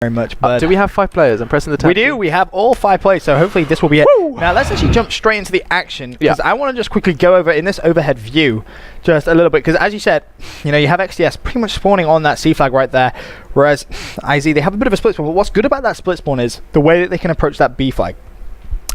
very much, but do we have 5 players? I'm pressing the tab. we do. We have all 5 players, so hopefully this will be it. Woo! Now let's actually jump straight into the action, because I want to just quickly go over in this overhead view just a little bit, because as you said, you know, you have XDS pretty much spawning on that C flag right there, whereas IZ, they have a bit of a split spawn. But what's good about that split spawn is the way that they can approach that B flag.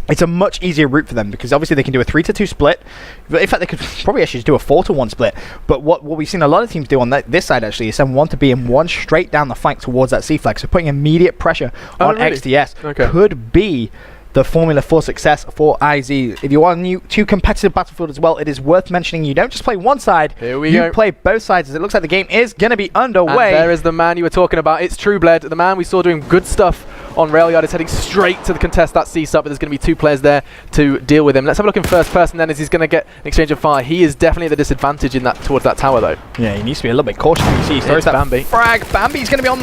It's a much easier route for them, because obviously they can do a 3-2 split. In fact, they could probably actually just do a 4-1 split. But what we've seen a lot of teams do on this side actually is send 1 to B and 1 straight down the flank towards that C flag. So putting immediate pressure on XDS could be the formula for success for IZ. If you are new to competitive Battlefield as well, it is worth mentioning you don't just play one side, you play both sides, as it looks like the game is going to be underway. And there is the man you were talking about. It's Truebled, the man we saw doing good stuff on Rail Yard, is heading straight to the contest that C-sub, but there's going to be 2 players there to deal with him. Let's have a look in first person then, as he's going to get an exchange of fire. He is definitely at the disadvantage in that towards that tower though. Yeah, he needs to be a little bit cautious. You see, he throws that Bambi. Frag. Bambi's going to be on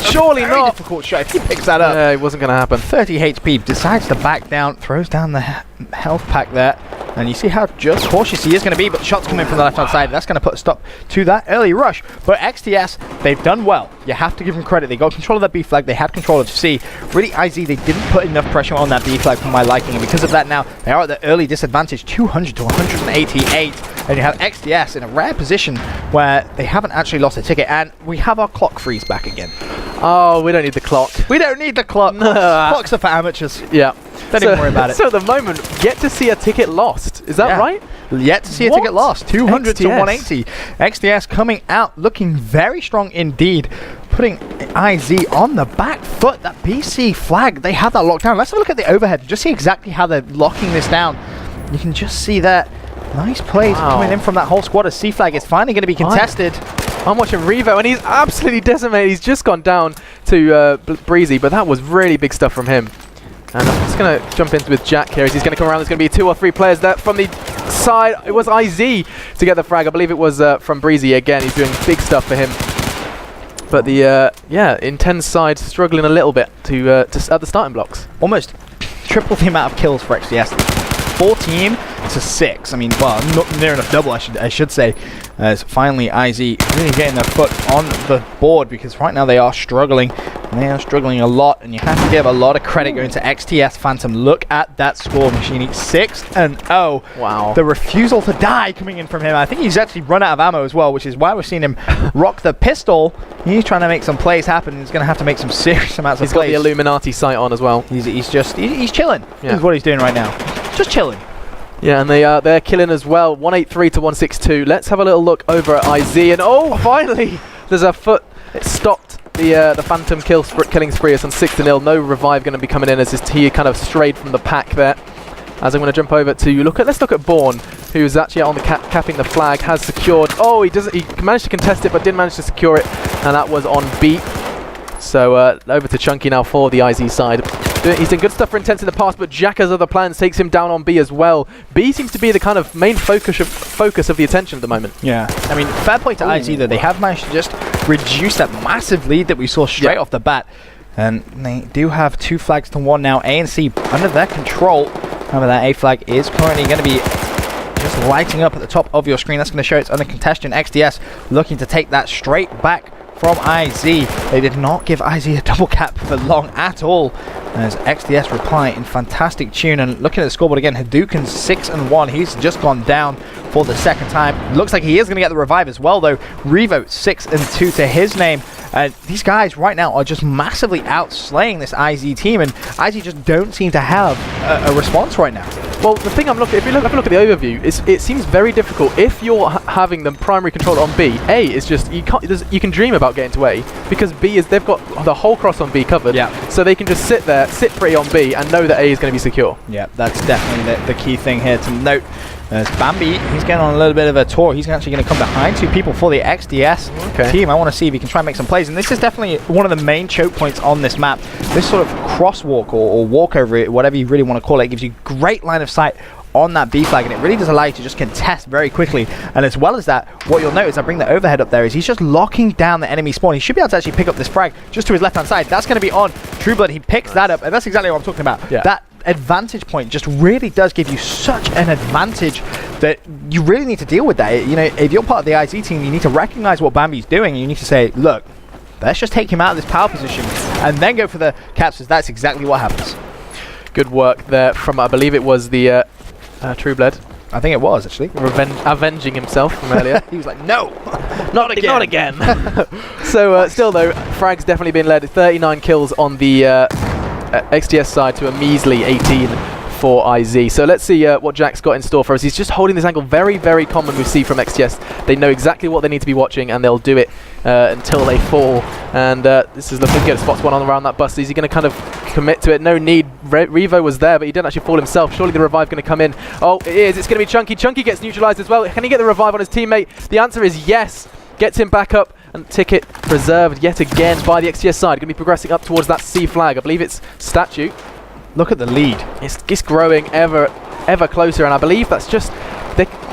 surely very not difficult shot if he picks that up. Yeah, it wasn't going to happen. 30 HP, decides to back down, throws down the health pack there, and you see how just cautious he is going to be, but shots coming from the left hand side. That's going to put a stop to that early rush. But XTS, they've done well. You have to give them credit. They got control of that B flag, they had control of C. Really, IZ, they didn't put enough pressure on that B flag for my liking, and because of that now, they are at the early disadvantage, 200 to 188, and you have XTS in a rare position where they haven't actually lost a ticket, and we have our clock freeze back again. Oh, we don't need the clock. We don't need the clock. Clocks are for amateurs. Yeah. Don't even worry about it. So at the moment, yet to see a ticket lost. Is that right? Yet to see a ticket lost. 200 to 180. XDS coming out looking very strong indeed. Putting IZ on the back foot. That BC flag, they have that locked down. Let's have a look at the overhead. Just see exactly how they're locking this down. You can just see that. Nice plays coming in from that whole squad as C flag is finally going to be contested. I'm watching Revo and he's absolutely decimated. He's just gone down to Breezy, but that was really big stuff from him. And I'm just going to jump into with Jack here as he's going to come around. There's going to be 2 or 3 players there from the side. It was IZ to get the frag. I believe it was from Breezy again. He's doing big stuff for him. But the Intenze side struggling a little bit to at the starting blocks. Almost triple the amount of kills for XDS. 14 to 6. I mean, well, not near enough double, I should say. As finally IZ really getting their foot on the board, because right now they are struggling. They are struggling a lot, and you have to give a lot of credit going to XTS Phantom. Look at that score machine. 6-0. Wow. The refusal to die coming in from him. I think he's actually run out of ammo as well, which is why we're seeing him rock the pistol. He's trying to make some plays happen. He's going to have to make some serious amounts of plays. He's got the Illuminati sight on as well. He's chilling. Yeah. Is what he's doing right now. Just chilling. Yeah, and they're killing as well. 183 to 162. Let's have a little look over at IZ, and finally there's a foot. It stopped the Phantom killing spree. It's on 6-0. No revive going to be coming in as he kind of strayed from the pack there. As I'm going to jump over to let's look at Bourne, who's actually on the capping the flag, has secured. Oh, he managed to contest it, but didn't manage to secure it, and that was on B. So over to Chunky now for the IZ side. He's done good stuff for Intenze in the past, but Jack has other plans, takes him down on B as well. B seems to be the kind of main focus of the attention at the moment. Yeah, I mean, fair play to IZ though. They have managed to just reduce that massive lead that we saw straight off the bat. And they do have 2 flags to 1 now. A and C under their control. Remember that A flag is currently going to be just lighting up at the top of your screen. That's going to show it's under contention. XDS looking to take that straight back from IZ. They did not give IZ a double cap for long at all, as XDS reply in fantastic tune. And looking at the scoreboard again, Hadouken 6-1. He's just gone down for the 2nd time. Looks like he is going to get the revive as well though. Revo 6-2 to his name. These guys right now are just massively outslaying this IZ team, and IZ just don't seem to have a response right now. Well, the thing if you look at the overview, it seems very difficult if you're having the primary control on B. A is just you can dream about getting to A, because B is they've got the whole cross on B covered. Yeah. So they can just sit pretty on B and know that A is going to be secure. Yeah, that's definitely the key thing here to note. As Bambi, he's getting on a little bit of a tour. He's actually going to come behind 2 people for the XDS team. I want to see if he can try and make some plays. And this is definitely one of the main choke points on this map. This sort of crosswalk or walk over it, whatever you really want to call it, gives you great line of sight on that B flag, and it really does allow you to just contest very quickly. And as well as that, what you'll notice, I bring the overhead up there, is he's just locking down the enemy spawn. He should be able to actually pick up this frag just to his left hand side. That's going to be on Truebled. He picks that up, and that's exactly what I'm talking about. Yeah. That advantage point just really does give you such an advantage that you really need to deal with that. You know, if you're part of the IZ team, you need to recognize what Bambi's doing, and you need to say, look, let's just take him out of this power position and then go for the captures. That's exactly what happens. Good work there from, I believe it was the Trueblood. I think it was, actually. Avenging himself from earlier. He was like, no, not again. Not again. So still though, Frag's definitely been led. 39 kills on the XDS side to a measly 18 for IZ. So let's see what Jack's got in store for us. He's just holding this angle, very, very common we see from XDS. They know exactly what they need to be watching and they'll do it until they fall. And this is looking good. Spots one on around that bust. Is he going to kind of commit to it? No need. Revo was there, but he didn't actually fall himself. Surely the revive going to come in. Oh, it is. It's going to be Chunky. Chunky gets neutralized as well. Can he get the revive on his teammate? The answer is yes. Gets him back up, and ticket preserved yet again by the XTS side. Going to be progressing up towards that C flag. I believe it's Statue. Look at the lead. It's growing ever closer, and I believe that's just...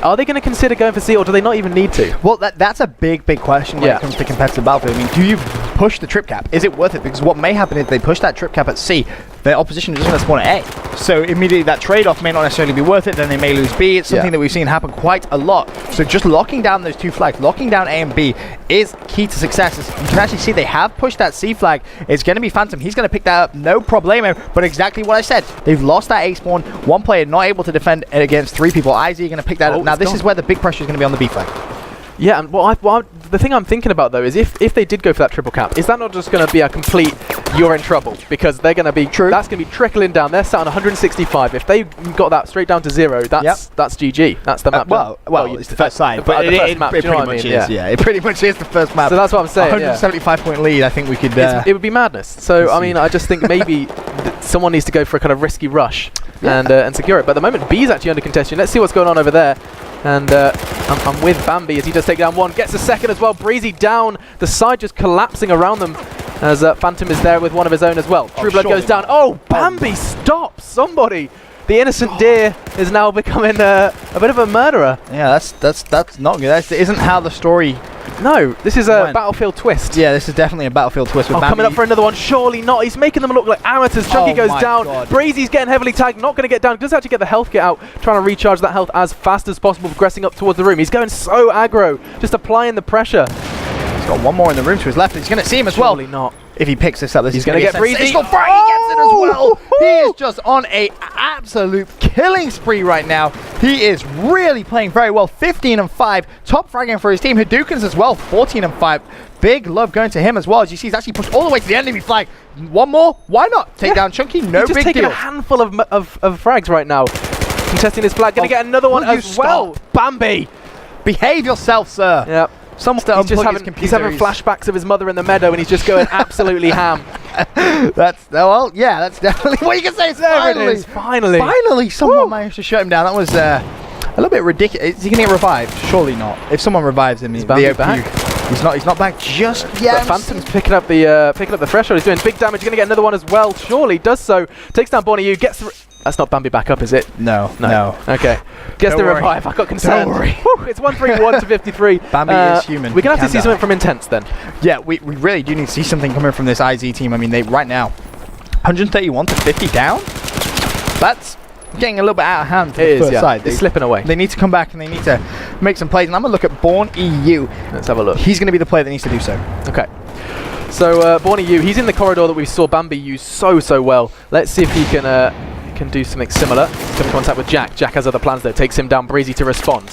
Are they going to consider going for C, or do they not even need to? Well, that's a big question when it comes to competitive Battlefield. I mean, do you push the trip cap? Is it worth it? Because what may happen if they push that trip cap at C, their opposition is just going to spawn at A. So immediately that trade-off may not necessarily be worth it, then they may lose B. It's something that we've seen happen quite a lot. So just locking down those two flags, locking down A and B is key to success. You can actually see they have pushed that C flag. It's going to be Phantom. He's going to pick that up, no problemo. But exactly what I said. They've lost that A spawn. One player not able to defend against three people. IZ are going to pick that up. Now this is where the big pressure is going to be on the B flag. Yeah, and the thing I'm thinking about though is if they did go for that triple cap, is that not just going to be a complete you're in trouble? Because they're going to be that's going to be trickling down. They're sat on 165. If they got that straight down to 0, that's GG. That's the map. Well, it's the first side, but the first map. It pretty much is. Yeah, it pretty much is the first map. So that's what I'm saying. 175 point lead. I think we could. It would be madness. So I mean, I just think maybe someone needs to go for a kind of risky rush and secure it. But at the moment, B is actually under contention. Let's see what's going on over there. And I'm with Bambi as he does take down one. Gets a second as well. Breezy down. The side just collapsing around them as Phantom is there with one of his own as well. Trueblood goes down. Oh, Bambi stops somebody. The innocent deer is now becoming a bit of a murderer. Yeah, that's not good. That isn't how the story... No, this is a Battlefield twist. Yeah, this is definitely a Battlefield twist with Bambi. Coming up for another one. Surely not. He's making them look like amateurs. Chunky goes down. Breezy's getting heavily tagged. Not going to get down. Does actually get the health kit out. Trying to recharge that health as fast as possible. Progressing up towards the room. He's going so aggro. Just applying the pressure. He's got one more in the room to his left. He's going to see him as well. Surely not. If he picks this up, he's going to get Breezy. He gets it as well. He is just on a absolute killing spree right now. He is really playing very well. 15 and 5. Top fragging for his team. Hadoukens as well. 14 and 5. Big love going to him as well. As you see, he's actually pushed all the way to the enemy flag. One more. Why not? Take down Chunky. No big deal. He's just taking a handful of frags right now. Contesting this flag. Going to get another one as well. Bambi. Behave yourself, sir. Yep. He's having flashbacks of his mother in the meadow, and he's just going absolutely ham. That's definitely what you can say. Finally, someone managed to shut him down. That was a little bit ridiculous. Is he gonna get revived? Surely not. If someone revives him, he's back. He's not back just yet. But Phantom's picking up the threshold. He's doing big damage. He's gonna get another one as well. Surely does so. Takes down Borny U. Gets the. That's not Bambi back up, is it? No. Okay. Gets the revive. I got concerned. Don't worry. Whew, it's 131 to 53. Bambi is human. We're going to have to see something from Intenze then. Yeah, we really do need to see something coming from this IZ team. I mean, they right now, 131 to 50 down. That's getting a little bit out of hand for the first side. It's slipping away. They need to come back and they need to make some plays. And I'm going to look at Born EU. Let's have a look. He's going to be the player that needs to do so. Okay. So, Borny U, he's in the corridor that we saw Bambi use so well. Let's see if he can do something similar. He's come in contact with Jack. Jack has other plans though. Takes him down. Breezy to respond.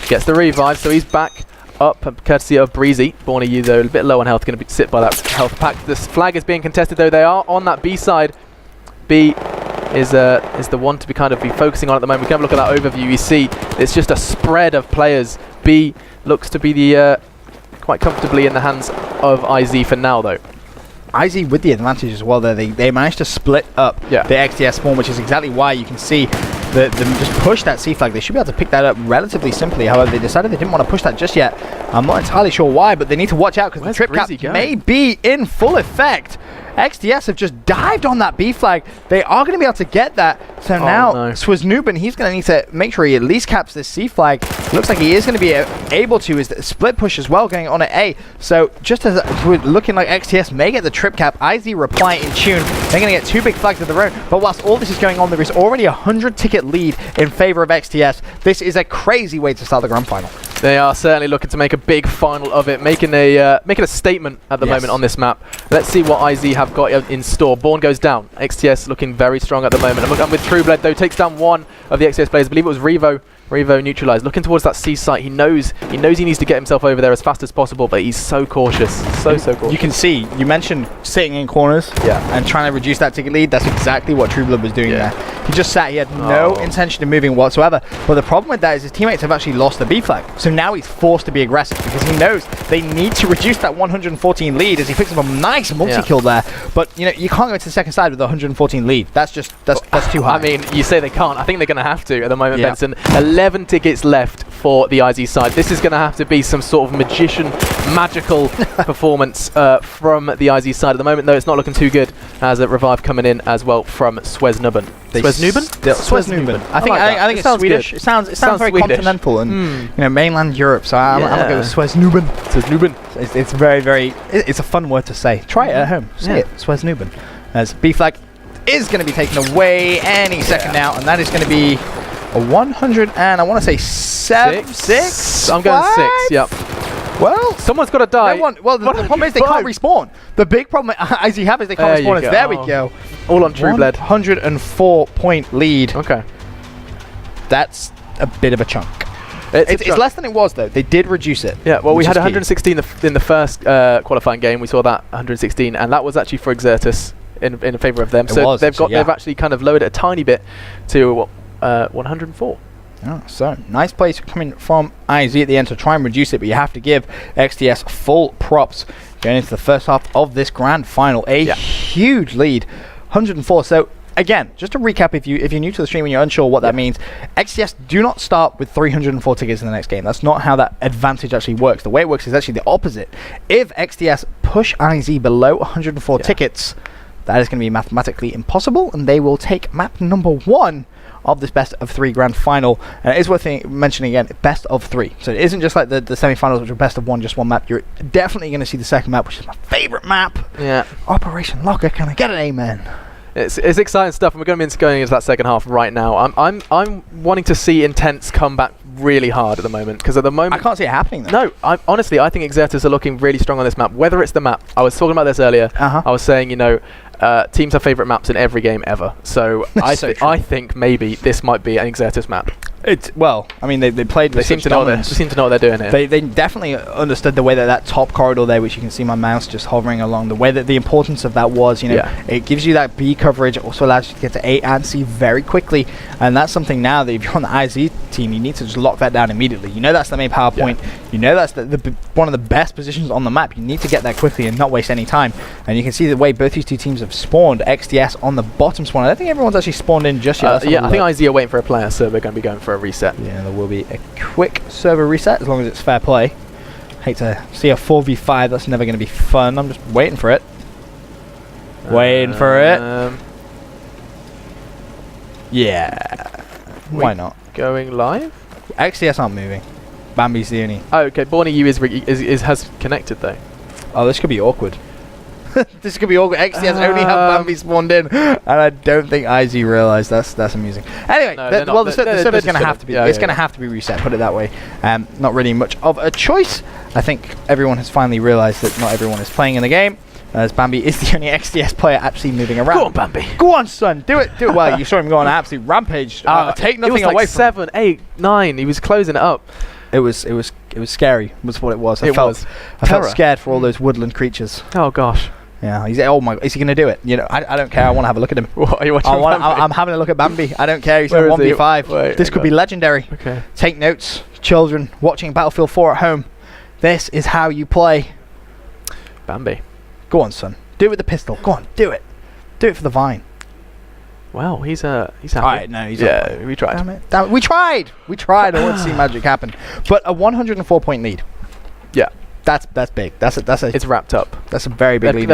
Gets the revive, so he's back up, courtesy of Breezy. Borny U though, a bit low on health, going to sit by that health pack. This flag is being contested though. They are on that B side. B is the one to be focusing on at the moment. We can have a look at that overview. You see, it's just a spread of players. B looks to be the quite comfortably in the hands of IZ for now though. IZ with the advantage as well there. They managed to split up the XDS spawn, which is exactly why you can see them just push that C flag. They should be able to pick that up relatively simply. However, they decided they didn't want to push that just yet. I'm not entirely sure why, but they need to watch out because the trip cap may be in full effect. XDS have just dived on that B flag. They are going to be able to get that. So now, Swaznubin, he's going to need to make sure he at least caps this C flag. Looks like he is going to be able to, is the split push as well going on at A. So just as we're looking like XTS may get the trip cap, IZ reply in tune. They're going to get 2 big flags of their own. But whilst all this is going on, there is already a 100-ticket lead in favor of XTS. This is a crazy way to start the grand final. They are certainly looking to make a big final of it, making a statement at the moment on this map. Let's see what IZ have got in store. Born goes down. XTS looking very strong at the moment. And with Trueblade though, takes down one of the XTS players. I believe it was Revo. Revo neutralized, looking towards that C site. He knows he needs to get himself over there as fast as possible, but he's so cautious, so cautious. You can see, you mentioned sitting in corners and trying to reduce that ticket lead. That's exactly what Trueblood was doing there. He just sat, he had no intention of moving whatsoever. But the problem with that is his teammates have actually lost the B flag. So now he's forced to be aggressive because he knows they need to reduce that 114 lead as he picks up a nice multi-kill there. But you know, you can't go into the second side with a 114 lead. That's just, that's too high. I mean, you say they can't. I think they're going to have to at the moment, Benson. 11 tickets left for the IZ side. This is going to have to be some sort of magical performance from the IZ side. At the moment, though, it's not looking too good as a revive coming in as well from Swaznubin. Swaznubin. I think it's Swedish. It sounds very Swedish. Continental and you know, mainland Europe. So I'm gonna go with Swaznubin. It's very it's a fun word to say. Try it at home. Say it. Swaznubin. As B flag is going to be taken away any second now, and that is going to be a 100 and I want to say 6. I'm going 6. Yep. Well, someone's got to die. The problem is they can't respawn. The big problem as you have is they can't respawn. There we go. All on Trueblade. 104-point lead. Okay. That's a bit of a chunk. It's less than it was though. They did reduce it. Yeah. Well, we had 116 in the first qualifying game. We saw that 116, and that was actually for Exertus in favour of them. They've actually kind of lowered it a tiny bit to 104. Oh, so nice place coming from IZ at the end to try and reduce it, but you have to give XTS full props going into the first half of this grand final. A huge lead, 104. So again, just to recap, if you're new to the stream and you're unsure what that means, XTS do not start with 304 tickets in the next game. That's not how that advantage actually works. The way it works is actually the opposite. If XTS push IZ below 104 tickets, that is going to be mathematically impossible, and they will take map number 1 of this best of 3 grand final. And it is worth mentioning again, best of 3. So it isn't just like the semi-finals, which are best of 1, just 1 map. You're definitely going to see the second map, which is my favorite map. Yeah. Operation Locker. Can I get an amen? It's exciting stuff, and we're going to be going into that second half right now. I'm wanting to see Intenze come back really hard at the moment, because at the moment I can't see it happening though. No, honestly, I think Exertus are looking really strong on this map. Whether it's the map, I was talking about this earlier. I was saying, you know, teams have favourite maps in every game ever. So I think maybe this might be an Exertus map. Well, I mean, they played. They seem to know what they're doing here. They definitely understood the way that top corridor there, which you can see my mouse just hovering along, the way that the importance of that was. You know, it gives you that B coverage. It also allows you to get to A and C very quickly, and that's something now that if you're on the IZ team, you need to just lock that down immediately. You know that's the main power point. You know that's one of the best positions on the map. You need to get there quickly and not waste any time. And you can see the way both these two teams have spawned. XTS on the bottom spawn. I don't think everyone's actually spawned in just yet. I think IZ are waiting for a player, so they're going to be going for a reset. Yeah, there will be a quick server reset as long as it's fair play. Hate to see a 4v5. That's never going to be fun. I'm just waiting for it. Waiting for it. Yeah. Why not? Going live? XTS aren't moving. Bambi's the only. Oh, okay. Borny U has connected though. Oh, this could be awkward. This could be awkward. XTS only have Bambi spawned in, and I don't think IZ realised. That's amusing. Anyway, the server's going to have to be. It's going to have to be reset. Put it that way. Not really much of a choice. I think everyone has finally realised that not everyone is playing in the game, as Bambi is the only XTS player actually moving around. Go on, Bambi. Go on, son. Do it well. You saw him go on an absolute rampage. Take nothing away from 7, 8, 9. He was closing it up. It was scary. Was what it was. I felt scared for all those woodland creatures. Oh gosh. Yeah, oh my! Is he going to do it? You know, I don't care. I want to have a look at him. What are you watching? I'm having a look at Bambi. I don't care. He's on 1v5. This could be legendary. Okay. Take notes, children watching Battlefield 4 at home. This is how you play. Bambi. Go on, son. Do it with the pistol. Go on, do it. Do it for the vine. Wow, he's happy. Alright, no, he's yeah, we tried. Damn it. We tried. I want to see magic happen. But a 104-point lead. Yeah. That's big. It's wrapped up. That's a very big lead.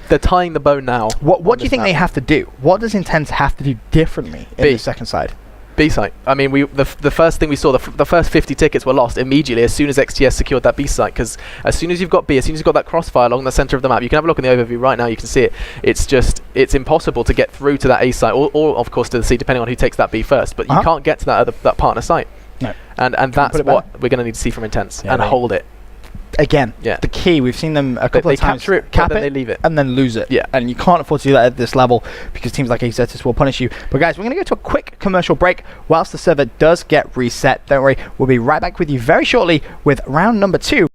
They're tying the bow now. What do you think they have to do? What does Intenze have to do differently in the second side? B site. I mean, the first thing we saw, the first 50 tickets were lost immediately as soon as XTS secured that B site, because as soon as you've got B, as soon as you've got that crossfire along the center of the map, you can have a look in the overview right now, you can see it. It's impossible to get through to that A site, or of course to the C, depending on who takes that B first, but you can't get to that partner site. No. And that's what we're going to need to see from Intenze, and hold it. Again, the key, we've seen them a couple of times capture it, cap then it, they leave it. and then lose it. Yeah. And you can't afford to do that at this level because teams like Exertus will punish you. But guys, we're going to go to a quick commercial break whilst the server does get reset. Don't worry, we'll be right back with you very shortly with round number 2.